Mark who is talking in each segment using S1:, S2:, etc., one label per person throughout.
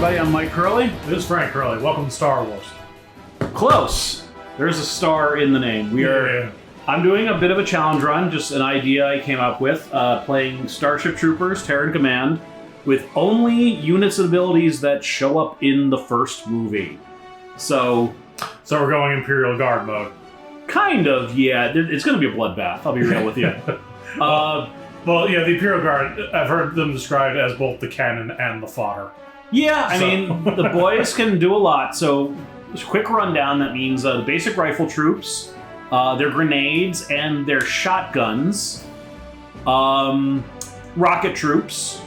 S1: everybody. I'm Mike Curley.
S2: This is Frank Curley. Welcome to Star Wars.
S1: Close. There's a star in the name. I'm doing a bit of a challenge run, just an idea I came up with, playing Starship Troopers, Terran Command, with only units and abilities that show up in the first movie. So
S2: we're going Imperial Guard mode.
S1: Kind of, yeah. It's going to be a bloodbath, I'll be real with you.
S2: Well, yeah, the Imperial Guard, I've heard them described as both the cannon and the fodder.
S1: Yeah, I mean, the boys can do a lot. So, just a quick rundown, that means the basic rifle troops, their grenades, and their shotguns, rocket troops,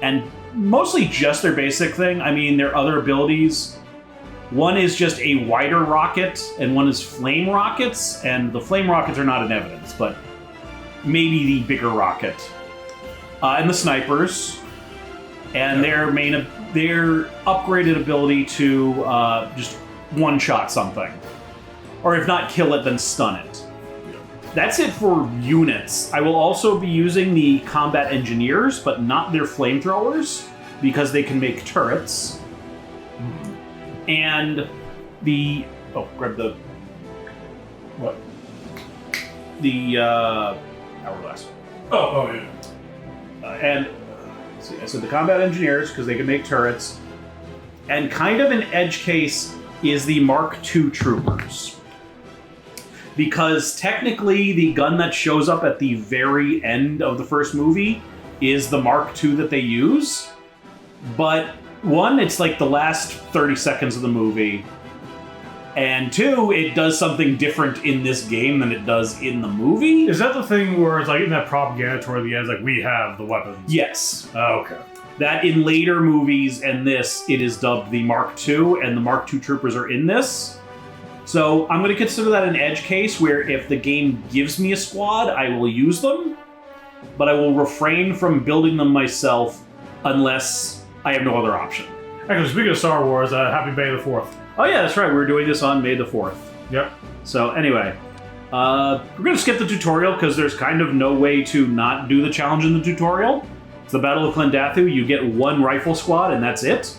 S1: and mostly just their basic thing. I mean, their other abilities, one is just a wider rocket, and one is flame rockets, and the flame rockets are not in evidence, but maybe the bigger rocket. And the snipers, and their upgraded ability to just one-shot something. Or if not kill it, then stun it. That's it for units. I will also be using the combat engineers, but not their flamethrowers, because they can make turrets. And the... Oh, grab the...
S2: What?
S1: The hourglass.
S2: Oh, yeah.
S1: And let's see, I said the combat engineers, because they can make turrets. And kind of an edge case is the Mark II Troopers. Because technically the gun that shows up at the very end of the first movie is the Mark II that they use. But one, it's like the last 30 seconds of the movie. And two, it does something different in this game than it does in the movie.
S2: Is that the thing where it's like in that propaganda toward the end, it's like, we have the weapons?
S1: Yes.
S2: Oh, okay.
S1: That in later movies and this, it is dubbed the Mark II, and the Mark II Troopers are in this. So I'm going to consider that an edge case where if the game gives me a squad, I will use them, but I will refrain from building them myself unless I have no other option.
S2: Actually, speaking of Star Wars, happy May the 4th.
S1: Oh yeah, that's right. We're doing this on May the 4th.
S2: Yep.
S1: So anyway, we're going to skip the tutorial because there's kind of no way to not do the challenge in the tutorial. It's the Battle of Klendathu. You get one rifle squad and that's it.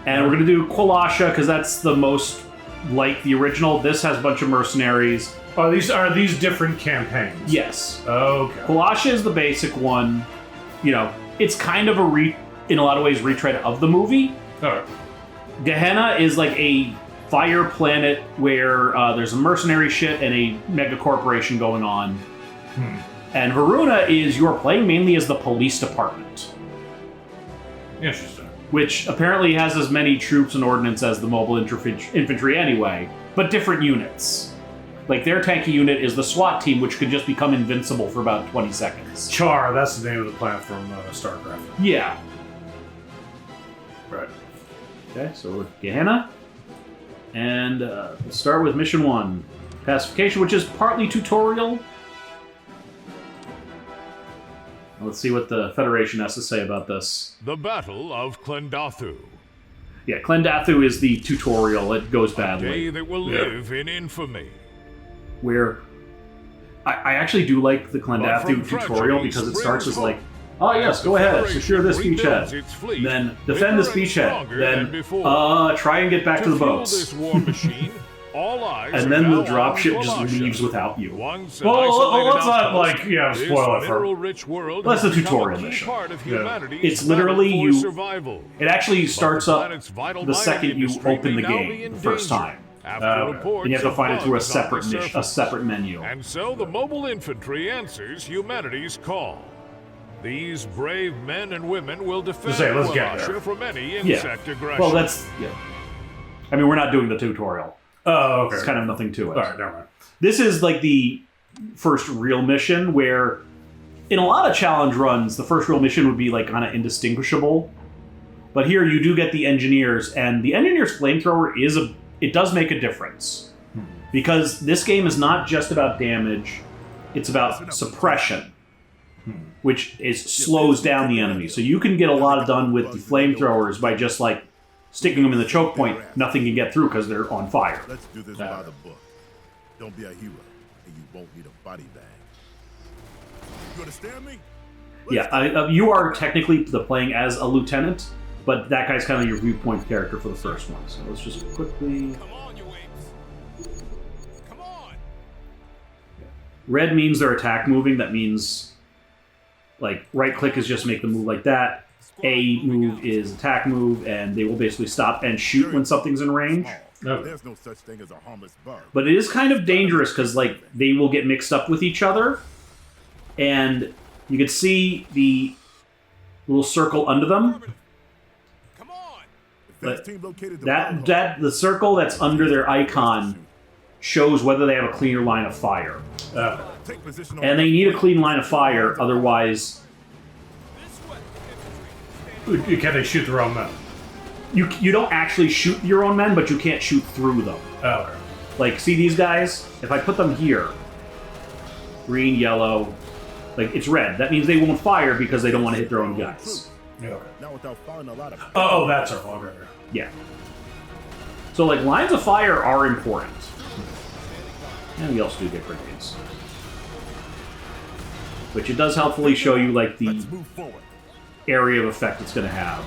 S1: And we're going to do Kwalasha because that's the most like the original. This has a bunch of mercenaries.
S2: Are these different campaigns?
S1: Yes.
S2: Okay.
S1: Kwalasha is the basic one. You know, it's kind of in a lot of ways, retread of the movie.
S2: Alright.
S1: Gehenna is like a fire planet where there's a mercenary shit and a mega corporation going on. And Varuna is you're playing mainly as the police department.
S2: Interesting.
S1: Which apparently has as many troops and ordnance as the Mobile Infantry anyway, but different units. Like their tanky unit is the SWAT team, which could just become invincible for about 20 seconds.
S2: Char, that's the name of the planet from StarCraft.
S1: Yeah.
S2: Right.
S1: Okay, so Gehenna. And we'll start with Mission 1. Pacification, which is partly tutorial. Let's see what the Federation has to say about this.
S3: The Battle of Klendathu.
S1: Yeah, Klendathu is the tutorial. It goes badly.
S3: A day that will live in infamy.
S1: Where I actually do like the Klendathu tutorial because it starts as like, oh yes, go ahead, secure this beachhead. Then defend this beachhead. Then try and get back to the boats.
S3: This war machine, all eyes
S1: and then the dropship just leaves without you.
S2: Well, let's not spoil it for.
S1: Well, that's the tutorial mission. It's literally it actually starts up the second you open the game the first time. And you have to find it through a separate menu.
S3: And so the Mobile Infantry answers humanity's call. These brave men and women will defend Kwalasha from any insect aggression.
S1: Well, I mean, we're not doing the tutorial.
S2: Oh, okay.
S1: It's kind of nothing to it.
S2: All right, never mind.
S1: This is like the first real mission where, in a lot of challenge runs, the first real mission would be like kind of indistinguishable. But here you do get the engineers, and the engineer's flamethrower it does make a difference. Because this game is not just about damage, it's about suppression, which slows down the enemy. So you can get a lot done with the flamethrowers by just like sticking them in the choke point. Nothing can get through because they're on fire.
S4: Let's do this by the book. Don't be a hero, and you won't need a body bag. You understand me?
S1: Yeah, you are technically playing as a lieutenant, But that guy's kind of your viewpoint character for the first one. So let's just quickly...
S3: Come on, you apes. Come on.
S1: Red means they're attack moving. That means, like, right-click is just make the move like that. A move is attack move, and they will basically stop and shoot when something's in range.
S4: There's no such thing as a harmless bug.
S1: But it is kind of dangerous because, like, they will get mixed up with each other. And you can see the little circle under them.
S3: Come on.
S1: But the circle that's under their icon shows whether they have a cleaner line of fire. And they need a clean line of fire, otherwise...
S2: Can they shoot their own men?
S1: You don't actually shoot your own men, but you can't shoot through them.
S2: Oh, okay.
S1: Like, see these guys? If I put them here, green, yellow, like, it's red. That means they won't fire because they don't want to hit their own guns.
S2: Yeah, okay.
S4: Now without firing a lot of
S2: Oh, that's our fault.
S1: Yeah. So, like, lines of fire are important. And we also do get grenades. Which it does helpfully show you, like, the
S4: move forward.
S1: area of effect it's going to have.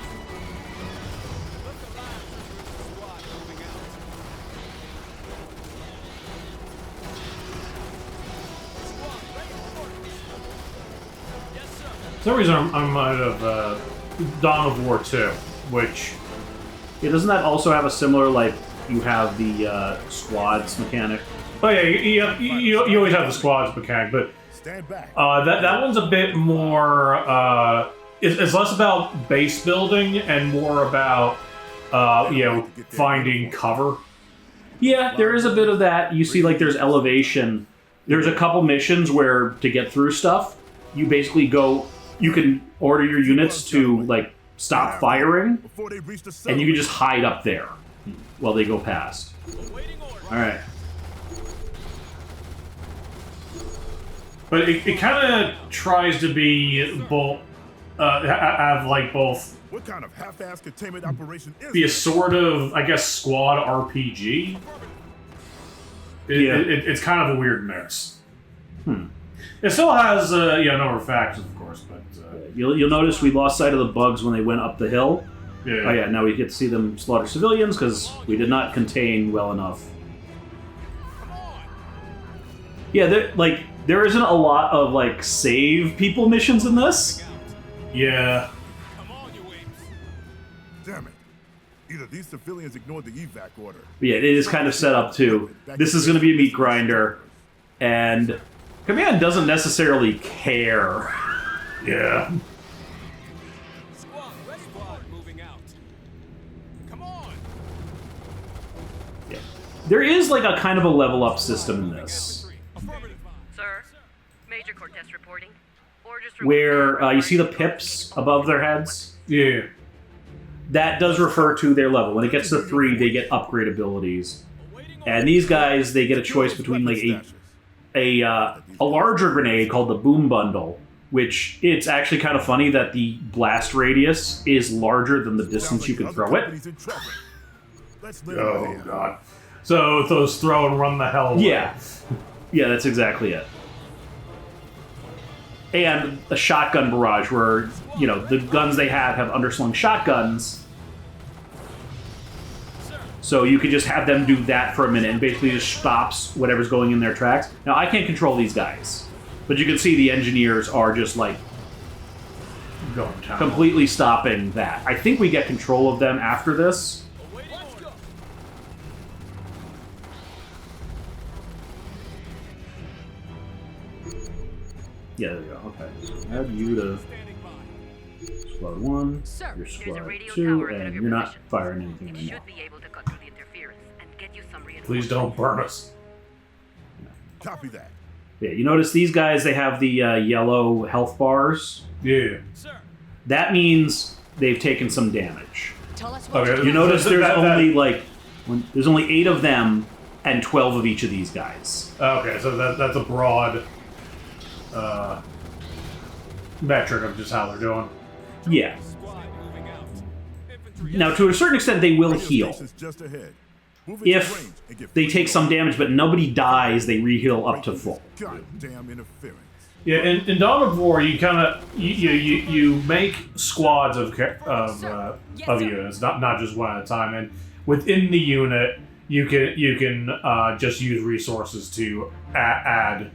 S2: For some reason, I'm mind of Dawn of War 2, which...
S1: Yeah, doesn't that also have a similar, like, you have the squads mechanic?
S2: Oh yeah, you always have the squads mechanic, but
S4: Stand back.
S2: that one's a bit more... it's less about base building and more about, finding cover.
S1: Yeah, there is a bit of that. You see, like, there's elevation. There's a couple missions where, to get through stuff, you basically go... You can order your units to, like, stop firing,
S4: Before they reach the
S1: and you can just hide up there while they go past. Alright.
S2: But it kind of tries to be both... have, like, both...
S4: What kind of half-ass containment operation is
S2: Be a
S4: this?
S2: sort of, I guess, squad RPG. It's kind of a weird mix. It still has, no factions, of course, but...
S1: You'll notice we lost sight of the bugs when they went up the hill.
S2: Yeah.
S1: Oh yeah, now we get to see them slaughter civilians because we did not contain well enough. Yeah, there isn't a lot of, like, save people missions in this.
S2: Yeah.
S4: Damn it. Either these civilians ignored the evac order.
S1: But yeah, it is kind of set up too. This is going to be a meat grinder, and Command doesn't necessarily care.
S2: Yeah.
S3: Squad moving out. Come on.
S1: Yeah. There is, like, a kind of a level up system in this,
S5: Sir, Major Cortez reporting. Orders
S1: where you see the pips above their heads.
S2: Yeah.
S1: That does refer to their level. When it gets to 3, they get upgrade abilities, and these guys, they get a choice between, like, a larger grenade called the Boom Bundle, which it's actually kind of funny that the blast radius is larger than the distance you can throw it.
S2: Oh, God. So those throw and run the hell away.
S1: Yeah. Yeah, that's exactly it. And a shotgun barrage where, the guns they have underslung shotguns. So you could just have them do that for a minute and basically just stops whatever's going in their tracks. Now, I can't control these guys, but you can see the engineers are just, like,
S2: Going down.
S1: completely stopping that. I think we get control of them after this. Yeah, there we go. Okay. So add you to squad 1,
S5: Sir,
S1: your
S5: there's a
S1: squad
S5: radio
S1: 2,
S5: tower ahead of
S1: and
S5: your
S1: you're not
S5: position.
S1: firing anything
S5: It
S1: right now.
S5: should be able to cut through the interference and get you some reinforcements.
S2: Please don't burn us.
S4: Copy that.
S1: Yeah, you notice these guys, they have the yellow health bars.
S2: Yeah.
S1: That means they've taken some damage.
S5: Tell us what
S2: Okay.
S1: You notice there's
S2: That-
S1: only, there's only 8 of them and 12 of each of these guys.
S2: Okay, so that's a broad metric of just how they're doing.
S1: Yeah. Now, to a certain extent, they will heal.
S4: Just ahead. Move into range
S1: If
S4: and get
S1: they take some damage, but nobody dies, they re-heal up to full.
S4: Goddamn interference.
S2: Yeah, in Dawn of War, you kind of you make squads of units, not just one at a time, and within the unit, you can just use resources to add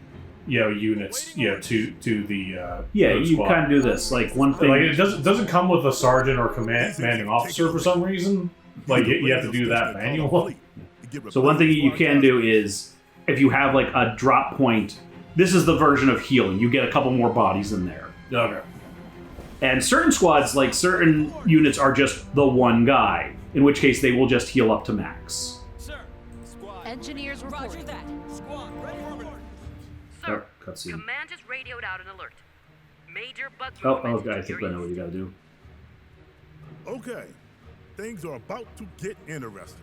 S2: units to the
S1: you
S2: squad.
S1: kind of do this. Like one thing,
S2: Like it doesn't come with a sergeant or commanding officer for some reason. Like you have to do that manually.
S1: So one thing you can do is if you have like a drop point. This is the version of healing. You get a couple more bodies in there.
S2: Okay.
S1: And certain squads, like certain units, are just the one guy, in which case they will just heal up to max.
S6: Sir, squad.
S7: Engineers reporting.
S6: Roger that. Squad, ready for orders.
S5: Sir,
S1: Cutscene.
S5: Command has radioed out an alert. Major bug
S1: Oh,
S5: movement
S1: I think I know what you gotta do.
S4: Okay, things are about to get interesting.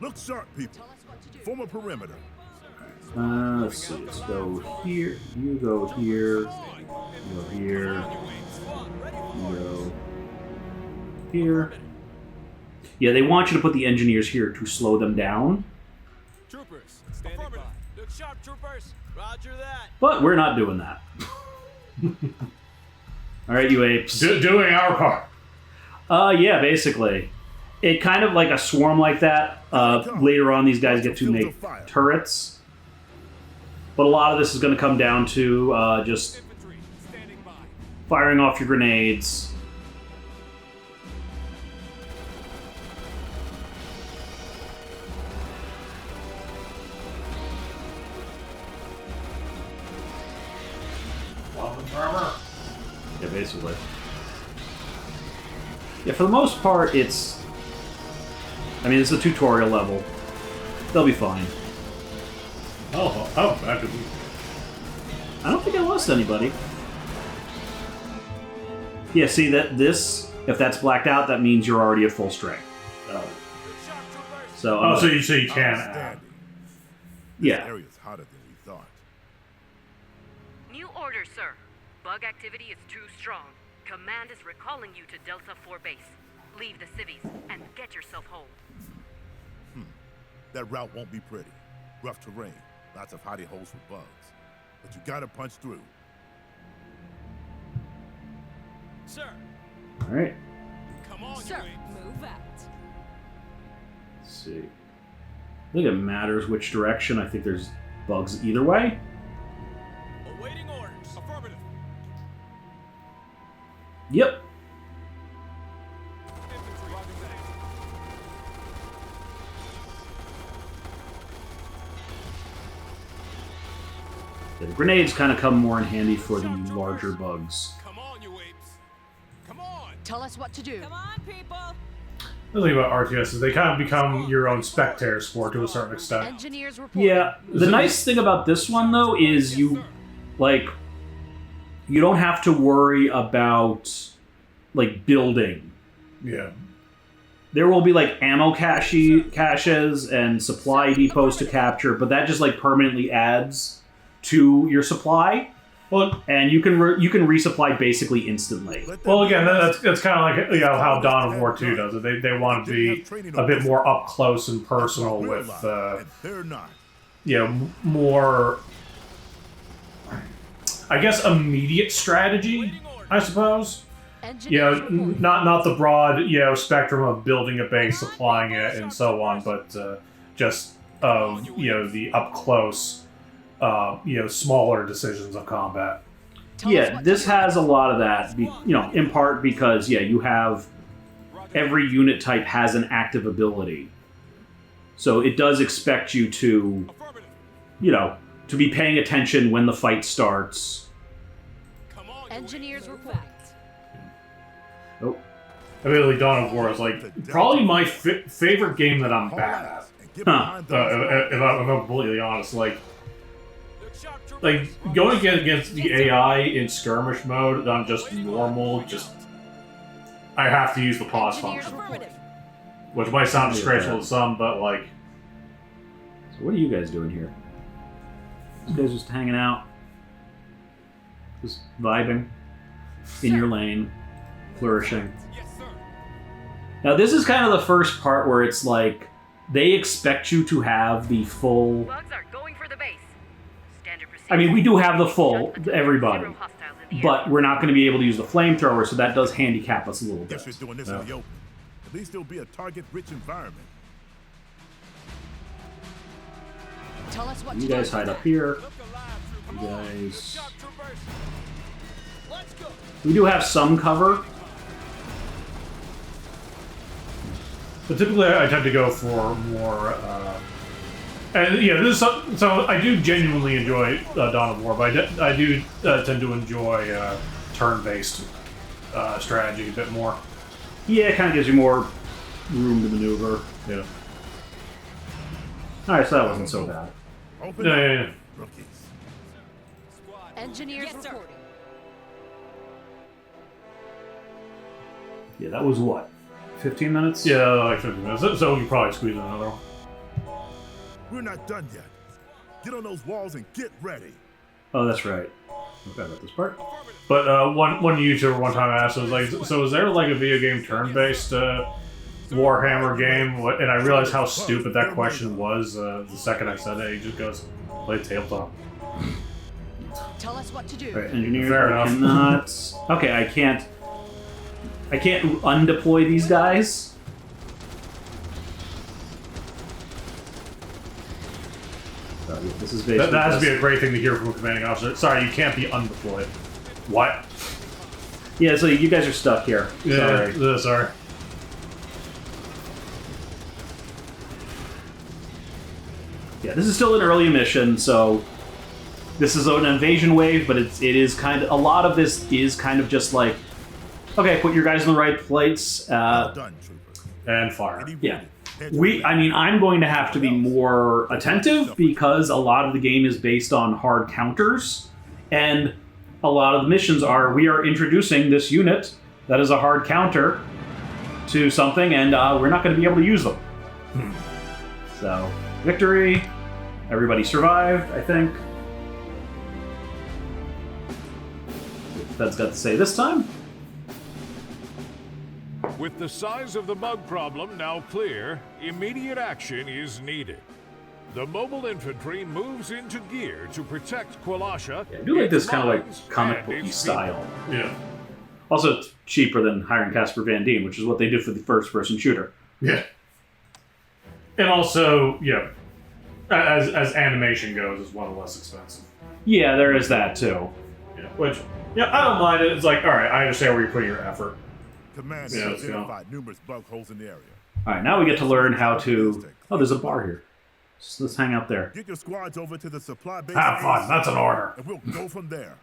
S4: Look sharp, people.
S7: Tell us what to do.
S4: Form a perimeter.
S1: Let's see. Let's go here. You go here. You go here. You go here. Yeah, they want you to put the engineers here to slow them down.
S6: Troopers, standing by. Look sharp, troopers. Roger that.
S1: But we're not doing that. All right, you apes.
S2: Doing our part.
S1: Yeah, basically. It kind of like a swarm like that. Later on, these guys get to make turrets. But a lot of this is going to come down to just
S6: Infantry, standing by.
S1: firing off your grenades. Yeah, basically. Yeah, for the most part, it's... I mean, it's a tutorial level. They'll be fine.
S2: Oh, that could be.
S1: I don't think I lost anybody. Yeah, see, if that's blacked out, that means you're already at full strength.
S6: Look sharp, troopers.
S1: So,
S2: So you can add.
S4: Outstanding.
S1: yeah.
S4: Area's hotter than we thought.
S5: New order, sir. Bug activity is too strong. Command is recalling you to Delta 4 base. Leave the civvies and get yourself home.
S4: That route won't be pretty. Rough terrain, lots of hidey holes for bugs. But you gotta punch through.
S6: Sir,
S1: All right.
S6: come on,
S7: Sir,
S6: you apes.
S7: move out.
S1: Let's see. I think it matters which direction. I think there's bugs either way.
S6: Awaiting orders. Affirmative.
S1: Yep.
S6: Infantry, roger that.
S1: The grenades kind of come more in handy for the larger bugs.
S6: Come on, you apes. Come on.
S7: Tell us what to do.
S6: Come on, people.
S2: The thing about RTS is they kind of become your own spectator sport to a certain extent.
S7: Engineers reporting.
S1: Yeah. The nice thing about this one, though, is you don't have to worry about, like, building.
S2: Yeah.
S1: There will be, like, ammo caches and supply depots to capture, but that just, like, permanently adds to your supply.
S2: Well,
S1: And you can resupply basically instantly.
S2: again, that's kind of like how Dawn of War 2 does it. They want to be a bit more up close and personal with
S4: And they're not.
S2: more, I guess, immediate strategy, I suppose.
S7: Engineers reporting.
S2: Not the broad spectrum of building a base, supplying it, and so on, but just the up close, smaller decisions of combat.
S7: Tell us
S1: Yeah,
S7: what
S1: this
S7: to do.
S1: has a lot of that, in part because, you have every unit type has an active ability. So it does expect you to,
S6: Affirmative.
S1: to be paying attention when the fight starts.
S6: Come on, you
S7: Engineers
S6: apes.
S7: reporting.
S1: Oh,
S2: Admittedly, Dawn of War is like probably my favorite game that I'm bad at.
S4: And get behind those.
S2: If I'm completely honest, like
S6: Look sharp, troopers.
S2: going against the AI in skirmish mode on just normal, I have to use the pause
S7: Engineers
S2: function,
S7: reporting.
S2: which might sound disgraceful to some, but like
S1: so what are you guys doing here? You guys just hanging out? Just vibing in your lane, flourishing.
S6: Yes, sir.
S1: Now this is kind of the first part where it's like, they expect you to have the full...
S5: Bugs are going for the base. Standard procedure.
S1: I mean, we do have the full, everybody,
S5: Zero hostiles in the
S1: but we're not going to be able to use the flamethrower, so that does handicap us a little
S4: Guess
S1: bit.
S4: you're doing this in the open. At least it'll be a target-rich environment.
S7: Tell us what
S1: You
S7: to do.
S1: guys hide up here.
S6: Look alive,
S1: You
S6: Troopers.
S1: guys...
S6: Sharp Troopers. Let's go.
S1: We do have some cover.
S2: But typically, I tend to go for more. And yeah, this is so I do genuinely enjoy Dawn of War, but I do tend to enjoy turn-based strategy a bit more.
S1: Yeah, it kind of gives you more room to maneuver.
S2: Yeah.
S1: Alright, so that wasn't so bad.
S4: Open
S2: Yeah,
S4: up,
S2: yeah, yeah.
S4: rookies.
S6: Squad.
S7: Engineers
S6: Yes, sir.
S7: reporting.
S1: Yeah, that was what? 15 minutes?
S2: Yeah, like 50 minutes. So we can probably squeeze in another one.
S4: We're not done yet. Get on those walls and get ready.
S1: Oh, that's right. I forgot about this part.
S2: But one YouTuber one time asked, was like, so is there like a video game turn-based Warhammer game? And I realized how stupid that question was the second I said it. He just goes, play tabletop.
S7: Tell us what to do.
S1: Alright, engineers,
S2: Fair
S1: I
S2: enough.
S1: cannot... Okay, I can't undeploy these guys. So, yeah, this is basically
S2: That has to be
S1: just-
S2: a great thing to hear from a commanding officer. Sorry, you can't be undeployed. What?
S1: Yeah, so you guys are stuck here. Sorry.
S2: Sorry.
S1: Yeah, this is still an early mission, so this is an invasion wave, but it is kind of, a lot of this is kind of just like, okay, put your guys in the right place.
S4: Well done, troopers.
S2: And fire.
S4: Any
S1: Yeah.
S4: wounded? Head your way.
S1: I'm going to have to be more attentive because a lot of the game is based on hard counters, and a lot of the missions are, we are introducing this unit that is a hard counter to something, and we're not going to be able to use them. So, victory. Everybody survived, I think. That's got to say this time.
S3: With the size of the bug problem now clear, immediate action is needed. The Mobile Infantry moves into gear to protect Kwalasha.
S1: Yeah, I do like this
S3: its
S1: kind of like
S3: mines,
S1: comic
S3: and
S1: booky
S3: its
S1: style.
S2: Yeah.
S1: Also, it's cheaper than hiring Casper Van Dien, which is what they did for the first-person shooter.
S2: Yeah. And also, yeah, as animation goes, it's one of the less expensive.
S1: Yeah, there is that too.
S2: Yeah. Which, yeah, I don't mind it. It's like, all right, I understand where you're putting your effort.
S4: Command
S2: Yeah,
S4: has
S2: let's go.
S4: identified numerous bug holes in the area.
S1: All right, now we get to learn how to. Oh, there's a bar here. So let's hang out there.
S4: Get your squads over to the supply base.
S2: Have fun. That's an order.
S4: And we'll go from there.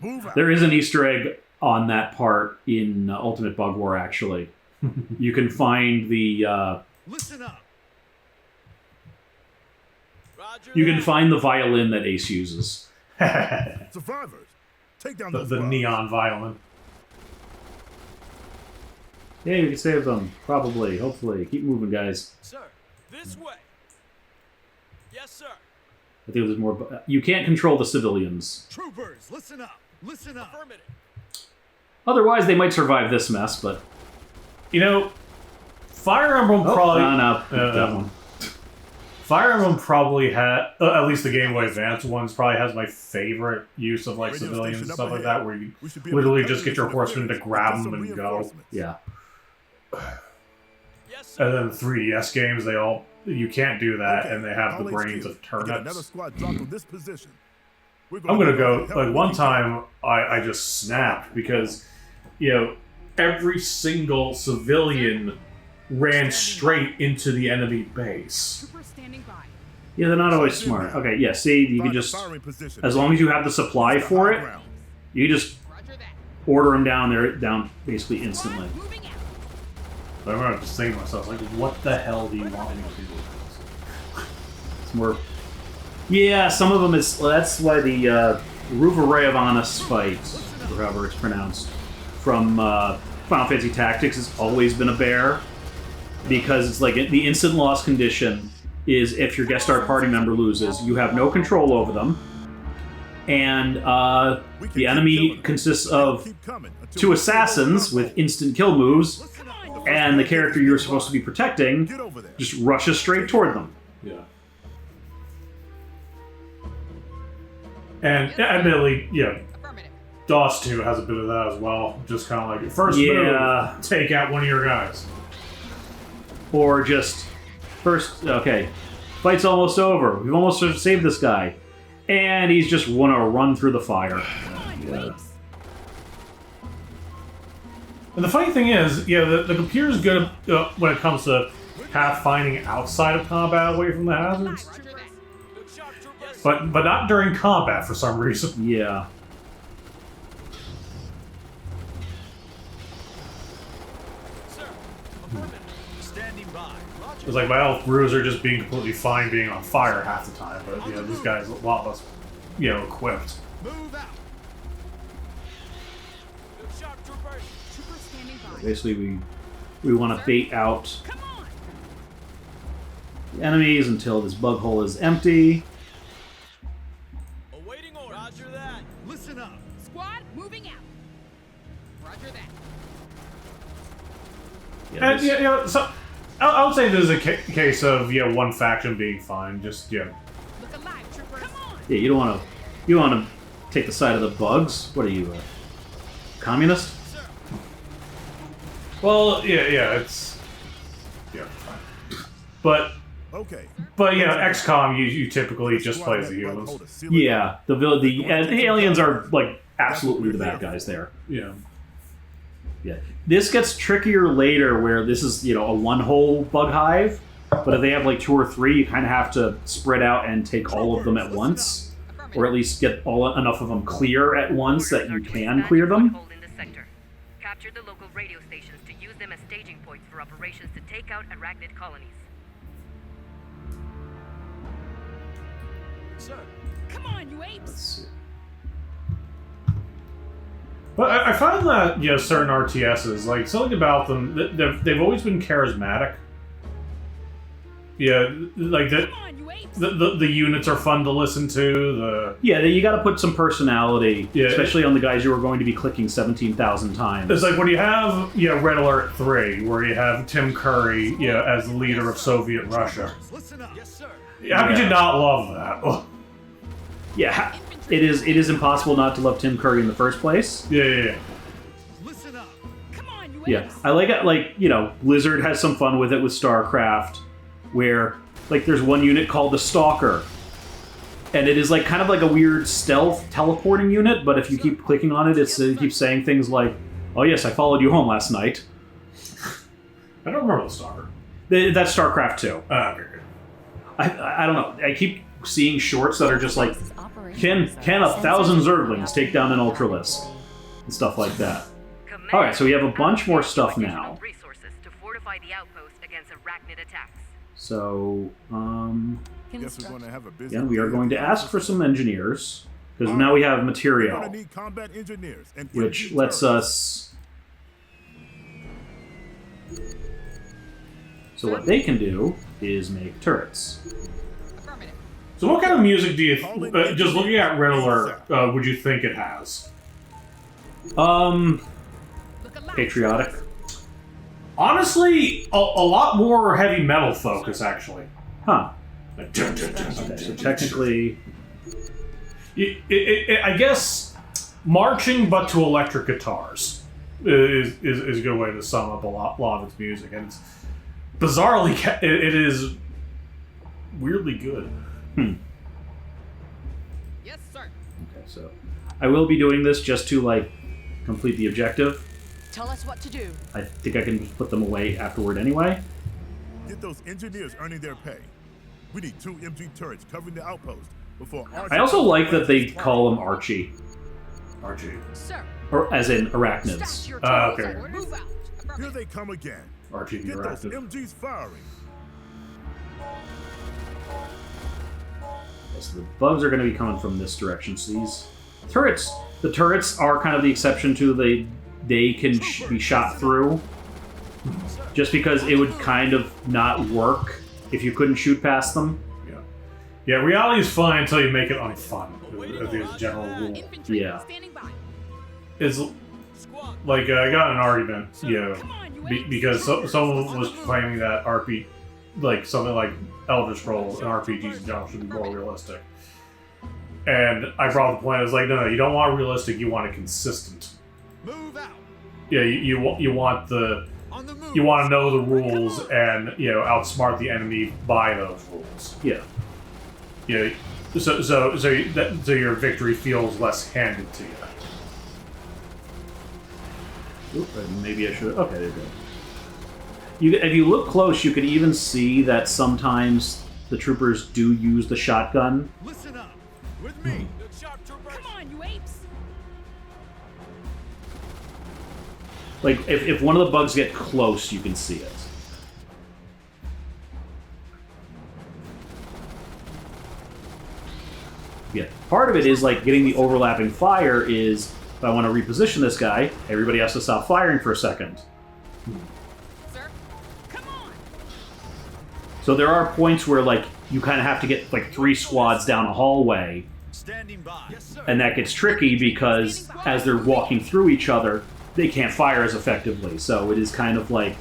S4: Move out.
S1: There is an Easter egg on that part in Ultimate Bug War. Actually, you can find the.
S6: Listen up. Roger
S1: You can
S6: that.
S1: find the violin that Ace uses.
S4: Survivors, take down
S2: the
S4: those
S2: the
S4: squads.
S2: neon violin.
S1: Yeah, we can save them. Probably. Hopefully. Keep moving, guys.
S6: Sir, this way. Yes, sir.
S1: I think there's more. You can't control the civilians.
S6: Troopers, listen up. Listen up. Affirmative.
S1: Otherwise, they might survive this mess, but.
S2: You know, Fire Emblem probably.
S1: No, that one.
S2: Fire Emblem probably had, at least the Game Boy Advance ones, probably has my favorite use of like
S4: Radio
S2: civilians
S4: station
S2: and stuff
S4: up
S2: like
S4: ahead.
S2: that, where you
S4: We should be able
S2: literally
S4: to
S2: just get your
S4: cut
S2: horsemen to
S4: through
S2: grab
S4: some
S2: them and go.
S4: reinforcements.
S1: Yeah.
S6: Yes, sir.
S2: And then the 3DS games, you can't do that,
S4: Okay,
S2: and they have the
S4: all
S2: brains
S4: HQ.
S2: of
S4: Get another
S2: turnips.
S4: squad dropped on this position. We're
S2: I'm gonna
S4: do
S2: go,
S4: all the help
S2: like, one
S4: we can.
S2: time, I just snapped, because, you know, every single civilian ran straight into the enemy base.
S7: Trooper standing by.
S1: Yeah, they're not always smart. Okay, yeah, see, you can
S4: Find a
S1: just.
S4: firing position.
S1: As long as you have the supply
S4: Use the
S1: for
S4: high
S1: it,
S4: ground.
S1: you just order them down there, down basically instantly.
S7: Moving out.
S2: But I remember just thinking to myself, like, what the hell do you want me to do with this?
S1: It's more. Yeah, some of them is. Well, that's why the Ruva fight, or however it's pronounced, from Final Fantasy Tactics has always been a bear, because it's like the instant loss condition is if your guest star party member loses, you have no control over them, and
S4: We can
S1: the
S4: keep
S1: enemy
S4: killing.
S1: consists
S4: They'll
S1: of
S4: keep coming until
S1: two
S4: we
S1: assassins with instant kill moves,
S4: Listen up.
S1: and the character you're supposed to be protecting
S4: Get over there.
S1: just rushes straight toward them.
S2: Yeah. And admittedly, yeah,
S7: Affirmative.
S2: DOS 2 has a bit of that as well. Just kind of like, first
S1: Yeah.
S2: move, take out one of your guys.
S1: Or just first, okay, fight's almost over. We've almost saved this guy, and he's just want to run through the fire. Yeah.
S2: And the funny thing is, yeah, the computer's good when it comes to pathfinding outside of combat, away from the hazards,
S6: Roger that. Look sharp, troopers.
S2: but not during combat for some reason.
S1: Yeah.
S6: Sir, affirmative. Standing by. Roger.
S2: It's like my elf bruiser just being completely fine being on fire half the time, but you know, these guys are a lot less, you know, equipped.
S6: Move out. Look sharp, troopers.
S7: Trooper standing by.
S1: Basically, we want to bait out
S7: Come on.
S1: the enemies until this bug hole is empty.
S6: Awaiting order. Roger that. Listen up.
S7: Squad, moving out. Roger that.
S1: Yeah,
S2: And
S1: this-
S2: yeah, so I would say this is a case of one faction being fine. Just
S7: Look alive, troopers. Come on.
S1: yeah, you don't want to take the side of the bugs. What are you, communist?
S6: Sir.
S2: well, yeah, it's fine. But
S4: Okay.
S2: XCOM you typically just play as the humans.
S1: Yeah, the aliens are like absolutely the bad guys there.
S2: Yeah.
S1: Yeah, this gets trickier later, where this is a one-hole bug hive, but if they have like 2 or 3, you kind of have to spread out and take all of them at once, or at least get enough of them clear at once that you
S5: Orders are to
S1: can
S5: expand
S1: clear
S5: the
S1: them.
S5: foothold in the sector. Capture the local radio stations to use them as staging points for operations to take out arachnid colonies.
S6: Sir.
S7: Come on, you apes.
S1: Let's see.
S2: But I find that certain RTSs, like something about them, they've always been charismatic. Yeah, like
S7: Come on, you apes.
S2: the units are fun to listen to.
S1: Yeah, you got to put some personality,
S2: Yeah.
S1: especially on the guys who are going to be clicking 17,000 times.
S2: It's like when you have Red Alert 3, where you have Tim Curry as the leader of Soviet Russia.
S6: Listen up. Yes, sir.
S2: How could you not love that?
S1: Yeah, it is impossible not to love Tim Curry in the first place.
S2: Yeah.
S6: Listen up.
S7: Come on, you
S1: Yeah,
S7: apes.
S1: I like it. Blizzard has some fun with it with StarCraft, where there's one unit called the Stalker, and it is kind of like a weird stealth teleporting unit. But if you keep clicking on it, it keeps saying things like, "Oh yes, I followed you home last night."
S2: I don't remember the Stalker.
S1: That's StarCraft 2.
S2: Okay, good.
S1: I don't know. I keep seeing shorts that are just like, can 1,000 Zerglings take down an Ultralisk? And stuff like that.
S5: Command
S1: Alright, so we have a bunch more
S5: allocate
S1: stuff
S5: additional
S1: now.
S5: Resources to fortify the outpost against arachnid attacks.
S1: So,
S4: Guess we're going to have a busy
S1: again, we are
S4: day
S1: going to
S4: at the
S1: ask
S4: office.
S1: for some engineers, because now we have
S4: We're
S1: material,
S4: going to need combat engineers and
S1: which
S4: infantry
S1: lets
S4: turrets.
S1: us... So what they can do is make turrets.
S7: Affirmative.
S2: So what kind of music do you, just looking at Red Alert, would you think it has?
S7: Look alive.
S1: Patriotic.
S2: Honestly, a lot more heavy metal focus, actually.
S1: Huh.
S2: Like, dun, dun, dun, dun,
S1: Okay, so
S2: dun.
S1: technically...
S2: I guess marching, but to electric guitars is a good way to sum up a lot of its music, and it's bizarrely it is weirdly good.
S7: Yes, sir.
S1: Okay, so I will be doing this just to complete the objective.
S7: Tell us what to do.
S1: I think I can put them away afterward anyway.
S4: Get those engineers earning their pay. We need 2 MG turrets covering the outpost before Archie...
S1: I also like that they call him Archie,
S2: Archie.
S7: Sir.
S1: or as in
S7: Stash
S1: arachnids.
S7: your
S2: Ah,
S7: tools
S2: okay.
S7: and move out.
S4: Here
S7: Affirmative.
S4: they come again.
S2: Archie the
S4: Get those
S2: Interactive.
S4: MGs firing.
S1: So the bugs are going to be coming from this direction. So these turrets, the turrets are kind of the exception to they can be shot through, just because it would kind of not work if you couldn't shoot past them.
S2: Yeah, reality is fun until you make it unfun. As a general rule,
S7: Infantry
S1: Yeah.
S7: standing by.
S2: it's
S6: Squad.
S2: like I got an argument,
S7: Come on, you apes.
S2: because someone was claiming that something like Elder Scrolls and RPGs in general should be more realistic. And I brought up the point. I was like, no, you don't want realistic. You want it consistent.
S6: Move out.
S2: Yeah, you want the
S6: On the move.
S2: you want to know the rules and outsmart the enemy by those rules.
S1: Yeah.
S2: Yeah. So your victory feels less handed to you.
S1: Oop, maybe I should. Okay, there you go. If you look close, you can even see that sometimes the troopers do use the shotgun.
S6: Listen up. With me. Look sharp, troopers.
S7: Come on, you apes!
S1: Like, if one of the bugs get close, you can see it. Yeah, part of it is, like, getting the overlapping fire is, if I want to reposition this guy, everybody has to stop firing for a second.
S7: Sir, come on!
S1: So there are points where, like, you kind of have to get, like, 3 squads down a hallway,
S6: Standing by. Yes, sir.
S1: and that gets tricky because as they're walking through each other, they can't fire as effectively. So it is kind of like...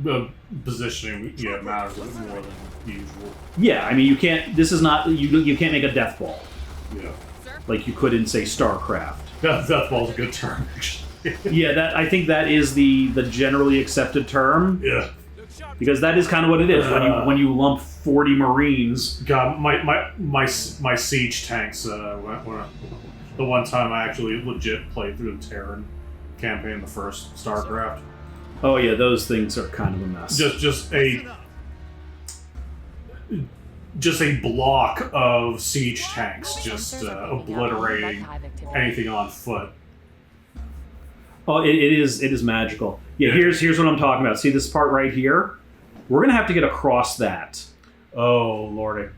S2: The positioning matters a bit more than usual.
S1: Yeah, I mean, you can't... This is not... You can't make a death ball.
S2: Yeah.
S1: Like you could in, say, StarCraft.
S2: Death ball's a good term, actually.
S1: Yeah, I think that is the generally accepted term.
S2: Yeah.
S6: Look sharp.
S1: Because that is kind of what it is when you lump 40 Marines.
S2: God, my siege tanks. The one time I actually legit played through the Terran campaign, the first StarCraft.
S1: Oh yeah, those things are kind of a mess.
S2: Just
S6: Listen up.
S2: a block of siege tanks, just obliterating anything on foot.
S1: Oh, it is magical. Yeah, here's what I'm talking about. See this part right here? We're gonna have to get across that.
S2: Oh lordy.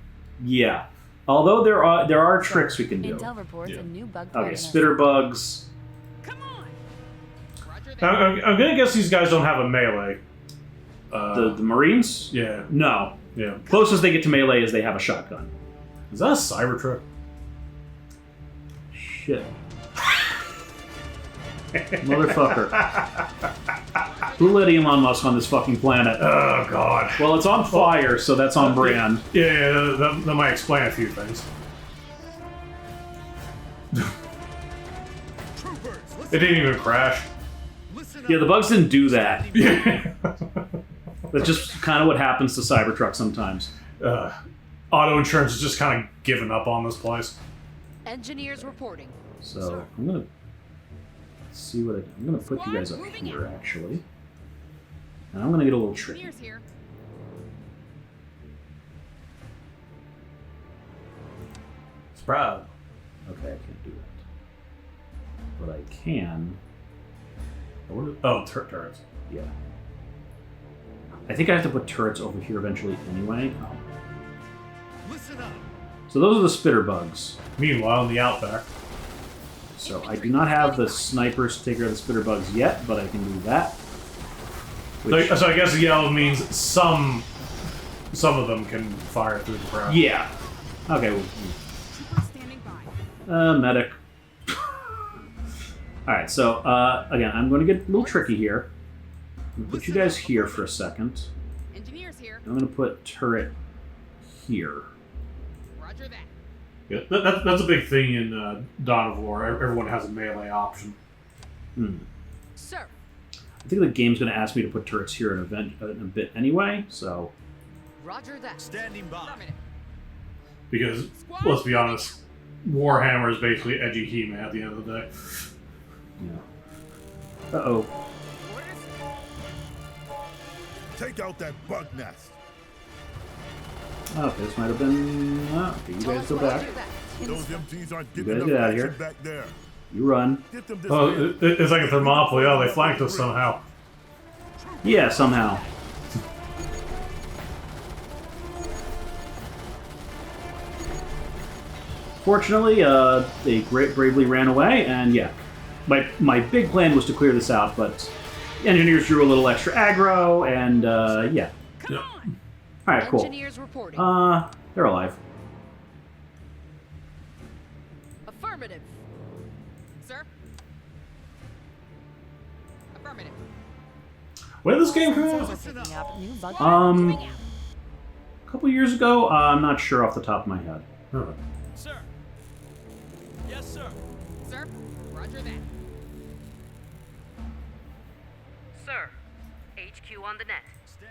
S1: Yeah. Although there are tricks we can do.
S8: Intel reports a new bug
S1: Okay,
S8: threat in
S1: spitter bugs.
S7: Come on! Roger that.
S2: I'm gonna guess these guys don't have a melee.
S1: The Marines?
S2: Yeah.
S1: No.
S2: Yeah.
S1: Closest they get to melee is they have a shotgun.
S2: Is that a Cybertruck?
S1: Shit. Motherfucker. Who let Elon Musk on this fucking planet?
S2: Oh god.
S1: Well, it's on fire, so that's on brand.
S2: Yeah, that might explain a few things.
S6: Troopers,
S2: It
S6: listen.
S2: didn't even crash.
S6: Listen
S1: Yeah,
S6: up.
S1: the bugs didn't do that.
S2: Yeah.
S1: That's just kind of what happens to Cybertruck sometimes.
S2: Auto insurance is just kind of giving up on this place.
S8: Engineers reporting.
S1: So I'm gonna see what I'm gonna put you guys up
S7: Moving
S1: here
S7: out.
S1: actually, and I'm gonna get a little tricky.
S7: Engineers here.
S2: It's proud.
S1: Okay, I can't do that, but I can.
S2: Oh, turrets.
S1: Yeah. I think I have to put turrets over here eventually anyway. Oh.
S6: Listen up.
S1: So those are the spitter bugs.
S2: Meanwhile, in the outback.
S1: So I do not have the snipers to take care of the spitter bugs yet, but I can do that. Which,
S2: So I guess yellow means some of them can fire through the crowd.
S1: yeah. Okay. Well,
S7: Troopers standing by.
S1: medic. All right. So again, I'm going to get a little tricky here. I'm gonna put you guys here for a second.
S7: Engineers here.
S1: I'm going to put turret here.
S7: Roger that.
S2: Yeah, that's a big thing in Dawn of War. Everyone has a melee option.
S7: Sir,
S1: I think the game's going to ask me to put turrets here in a bit anyway. So
S8: Roger that.
S6: Standing by.
S7: affirmative.
S2: Because, let's be honest, Warhammer is basically edgy He-Man at the end of the day.
S1: yeah. Uh-oh.
S7: Orders?
S4: Take out that bug nest.
S1: Okay, this might have been. Okay, you
S8: Tell
S1: guys
S8: us
S1: go
S8: what
S1: back.
S8: to do that.
S4: Those MGs aren't
S1: You
S4: getting
S1: guys
S4: enough
S1: get out of
S4: action
S1: here.
S4: back there.
S1: You run.
S4: Get them
S2: Oh,
S4: dismantled.
S2: it's like a Thermopylae. Oh, they flanked us somehow.
S1: Yeah, somehow. Fortunately, they bravely ran away, and yeah, my big plan was to clear this out, but engineers drew a little extra aggro, and yeah.
S7: Come
S2: Yeah.
S7: on!
S1: All right, cool.
S8: Engineers reporting.
S1: They're alive.
S7: Affirmative. Sir? Affirmative.
S2: When did this game come out?
S8: Sensors are picking up new bug
S1: A couple years ago, I'm not sure off the top of my head.
S2: Huh.
S5: Sir, HQ on the net.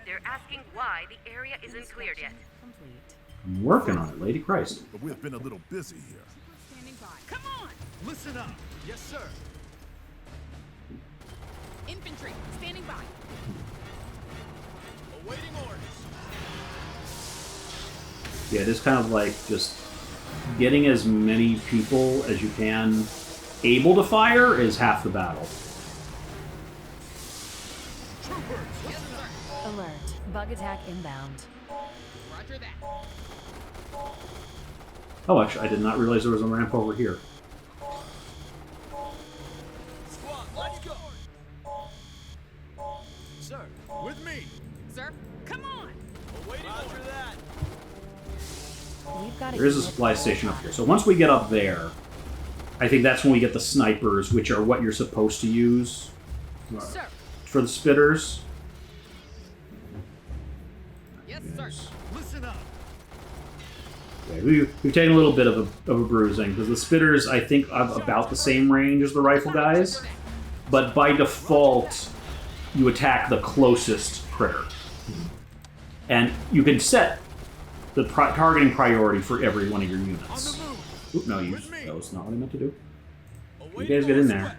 S5: They're asking why the area isn't cleared yet.
S8: Complete.
S1: I'm working on it, Lady Christ.
S4: But we've been a little busy here.
S7: Standing by. Come on!
S6: Listen up. Yes, sir.
S7: Infantry, standing by.
S6: Awaiting orders.
S1: Yeah, it is kind of like just getting as many people as you can able to fire is half the battle.
S8: Alert. Bug attack inbound.
S7: Roger that.
S1: Oh, actually, I did not realize there was a ramp over here.
S6: Squad, let's go. Sir, with me.
S7: Sir, come on!
S6: Awaiting Roger that.
S8: We've got
S1: There is a supply station up here. So once we get up there, I think that's when we get the snipers, which are what you're supposed to use
S7: Sir,
S1: for the spitters.
S7: yes, sir.
S6: Listen up.
S1: Okay, we've taken a little bit of a bruising, because the spitters, I think, have about the same range as the rifle guys, but by default, you attack the closest critter. And you can set the targeting priority for every one of your units. Oop, no, that was not what I meant to do. You guys get in there.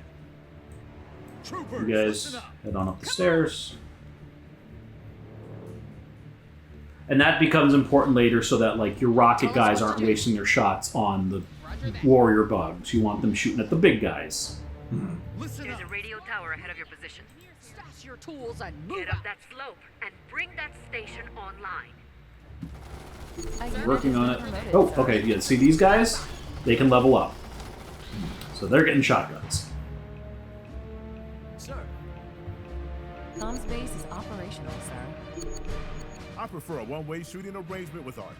S1: You guys head on up the stairs. And that becomes important later so that, like, your rocket guys aren't wasting their shots on the warrior bugs. You want them shooting at the big guys.
S6: Listen
S5: There's
S6: up.
S5: a radio tower ahead of your position.
S7: Stash your tools and move
S5: Get
S7: out.
S5: up that slope and bring that station online.
S8: A unit
S1: Working
S8: has
S1: on
S8: been
S1: it.
S8: promoted,
S1: Oh,
S8: sir.
S1: okay, yeah, see these guys? They can level up. So they're getting shotguns.
S6: Sir,
S8: Comms base is operational, sir.
S4: I prefer a one-way shooting arrangement with Archie.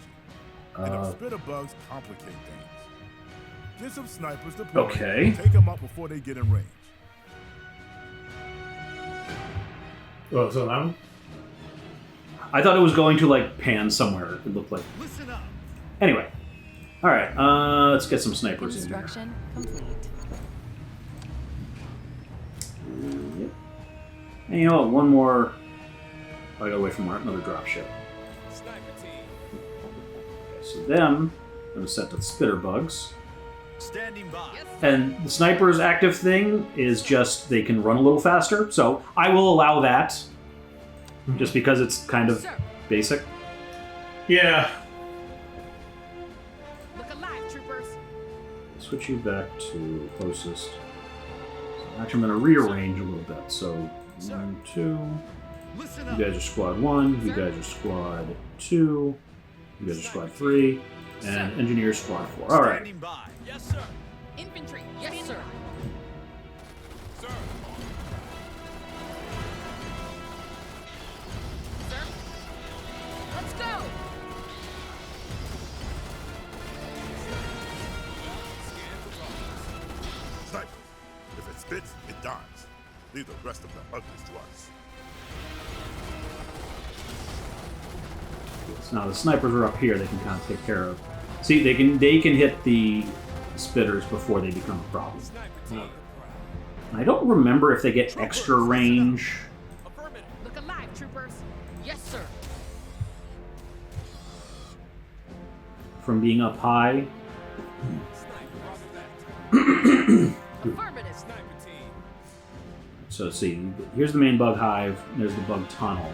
S4: And the spitter bugs complicate things. Get some snipers deployed.
S1: Okay.
S4: Take them out before they get in range.
S2: Oh, so that one?
S1: I thought it was going to, like, pan somewhere, it looked like.
S6: listen up.
S1: Anyway. Alright, let's get some snipers in here.
S8: Construction complete.
S1: Yep. And you know what, one more... I got away from another dropship.
S6: Sniper team.
S1: Okay, so them, I'm going to set to the spitter bugs.
S6: Standing by.
S7: Yes,
S1: And the sniper's active thing is just they can run a little faster, so I will allow that. Just because it's kind of
S7: sir.
S1: basic.
S2: Yeah.
S7: Look alive, troopers.
S1: Switch you back to closest. So actually, I'm going to rearrange a little bit. So 1, 2.
S6: Listen
S1: You
S6: up.
S1: guys are squad 1. You guys are squad 2. You guys are squad 3. And engineers squad 4. All right.
S6: Standing by. Yes, sir.
S7: Infantry, yes, sir.
S6: Sir.
S7: Sir, let's go.
S4: Sniper. If it spits, it dies. Leave the rest of the uglies to us.
S1: So now the snipers are up here. They can kind of take care of. See, they can hit the spitters before they become a problem. I don't remember if they get extra range.
S6: Affirmative.
S7: Look alive, troopers. Yes, sir.
S1: From being up high.
S7: Affirmative.
S6: Sniper team.
S1: So see, here's the main bug hive. There's the bug tunnel.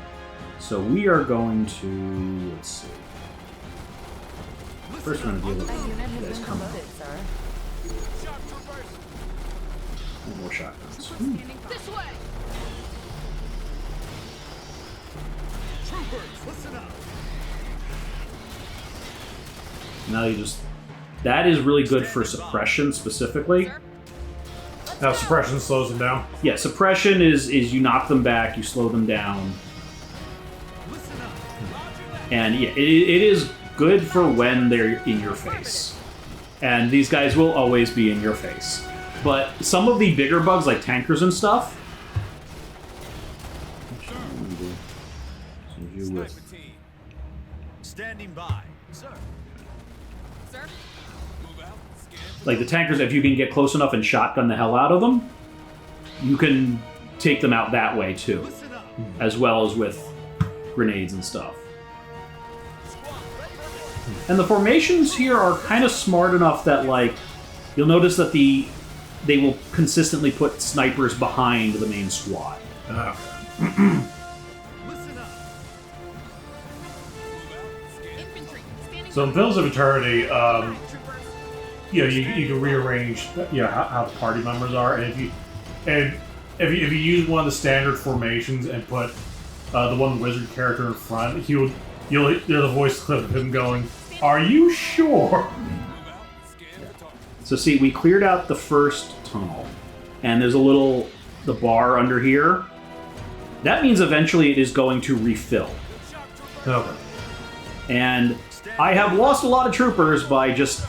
S1: So we are going to, let's see. First we're going to deal with
S8: A unit
S1: you
S8: has
S1: guys
S8: been
S1: come
S8: promoted, sir.
S6: Sharp troopers.
S1: more shotguns.
S7: This way.
S6: Troopers, listen up.
S1: Now you just, that is really good for suppression specifically.
S7: Sir, let's
S2: Now
S7: go.
S2: suppression slows them down.
S1: Yeah, suppression is you knock them back, you slow them down.
S6: Listen up. Roger that.
S1: And yeah, it is good for when they're in your face. And these guys will always be in your face. But some of the bigger bugs, like tankers and stuff,
S6: Sniper team. Standing by. Sir.
S7: Sir,
S6: Move out. Scan.
S1: like the tankers, if you can get close enough and shotgun the hell out of them, you can take them out that way too, as well as with grenades and stuff. And the formations here are kind of smart enough that, like, you'll notice that they will consistently put snipers behind the main squad.
S2: So in Pillars of Eternity, you can rearrange how the party members are, and if you use one of the standard formations and put the one wizard character in front, you'll hear the voice clip of him going, "Are you sure?"
S1: So see, we cleared out the first tunnel, and there's the bar under here. That means eventually it is going to refill.
S2: Okay.
S1: And I have lost a lot of troopers by just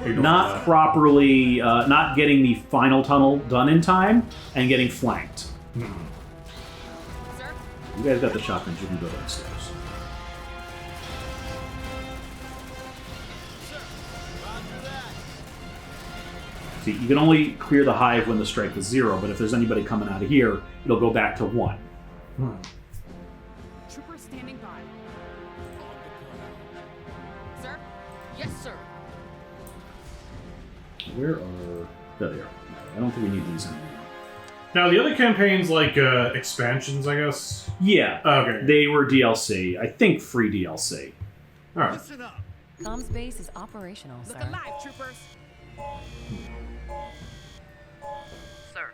S1: not properly, not getting the final tunnel done in time and getting flanked.
S7: Sir?
S1: You guys got the shotguns, you can go downstairs. See, you can only clear the hive when the strike is 0, but if there's anybody coming out of here, it'll go back to 1.
S7: Trooper standing by. Sir? Yes, sir.
S1: Where are... There they are. I don't think we need these anymore.
S2: Now, the other campaigns, like expansions, I guess?
S1: Yeah.
S2: Okay.
S1: They were DLC. I think free DLC.
S2: Alright.
S6: Listen up.
S8: Comms base is operational,
S7: Look
S8: sir.
S7: alive, troopers.
S5: Sir,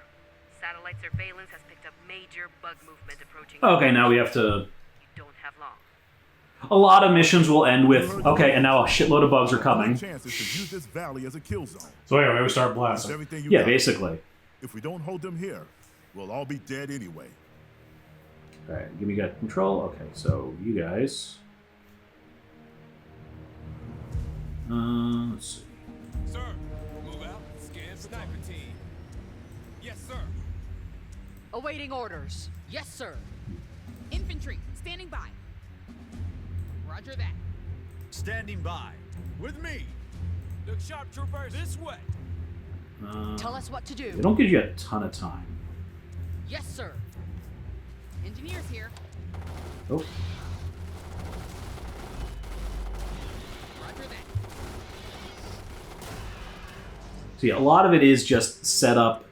S5: satellite surveillance has picked up major bug movement approaching.
S1: Okay, now we have to...
S5: You don't have long.
S1: A lot of missions will end with, okay, and now a shitload of bugs are coming.
S4: Chances to use this valley as a kill zone.
S2: So anyway, we start
S4: Use
S2: blasting.
S4: everything you
S1: Yeah,
S4: got.
S1: basically.
S4: If we don't hold them here, we'll all be dead anyway.
S1: Alright, give me that control. Okay, so you guys... let's see.
S6: Sir, move out. Scan sniper team. Yes, sir.
S7: Awaiting orders. Yes, sir. Infantry, standing by. Roger that.
S6: Standing by. With me. Look sharp, troopers. This way.
S7: Tell us what to
S1: They
S7: do.
S1: don't give you a ton of time.
S7: Yes, sir. Engineers here.
S1: Oh,
S7: Roger that.
S1: see, a lot of it is just set up,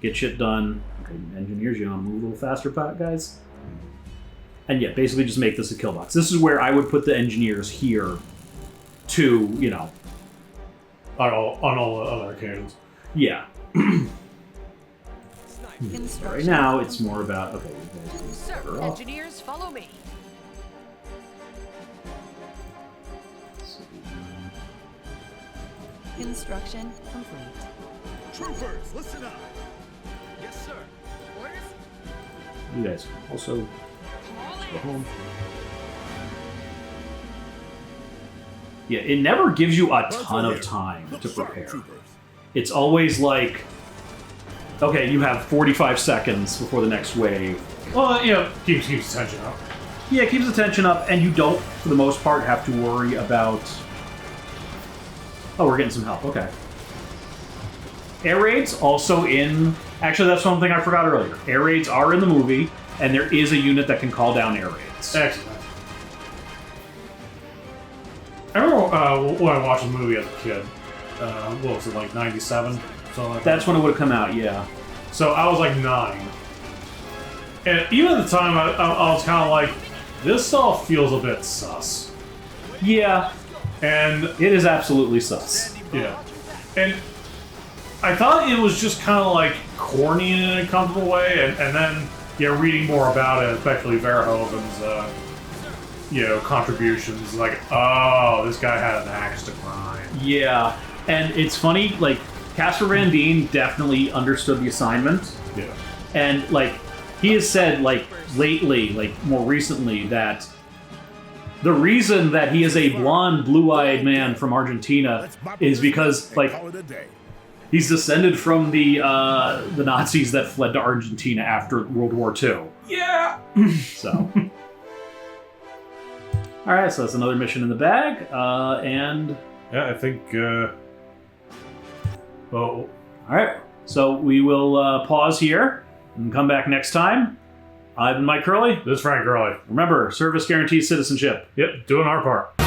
S1: get shit done. Okay, engineers, you want to move a little faster, guys? And yeah, basically just make this a kill box. This is where I would put the engineers here to, you know,
S2: On all the other occasions.
S1: yeah.
S8: Instruction
S1: Right now, it's more about, okay, you guys
S7: Sir,
S1: cover up.
S7: engineers, follow me.
S8: Construction complete.
S6: Troopers, listen up. Yes, sir.
S7: Orders?
S1: You guys also
S7: All
S1: go
S7: in.
S1: home. Yeah, it never gives you a ton of time
S4: Look
S1: to
S4: sharp,
S1: prepare.
S4: troopers.
S1: It's always like, okay, you have 45 seconds before the next wave.
S2: Well, keeps tension up.
S1: Yeah, it keeps the tension up, and you don't, for the most part, have to worry about... Oh, we're getting some help, okay. Air raids also in... Actually, that's one thing I forgot earlier. Air raids are in the movie, and there is a unit that can call down air raids.
S2: Excellent. I remember when I watched the movie as a kid. What was it, like 97? Something like
S1: That's
S2: that.
S1: when it would come out, yeah.
S2: So I was like 9. And even at the time, I was kind of like, this all feels a bit sus.
S1: Yeah,
S2: And
S1: it is absolutely sus.
S2: yeah. And I thought it was just kind of like corny in a comfortable way. And then, reading more about it, especially Verhoeven's, contributions, like, oh, this guy had an axe to grind.
S1: Yeah, and it's funny, like, Casper Van Dien definitely understood the assignment.
S2: Yeah.
S1: And, like, he has said, like, lately, like, more recently, that the reason that he is a blonde, blue-eyed man from Argentina
S4: Let's mop
S1: is
S4: this
S1: because,
S4: and
S1: like,
S4: call it a day.
S1: he's descended from the Nazis that fled to Argentina after World War II.
S2: Yeah.
S1: So... Alright, so that's another mission in the bag, and...
S2: Yeah, I think,
S1: Alright, so we will pause here, And come back next time. I've been Mike Curley.
S2: This is Frank Curley.
S1: Remember, service guarantees citizenship.
S2: Yep, doing our part.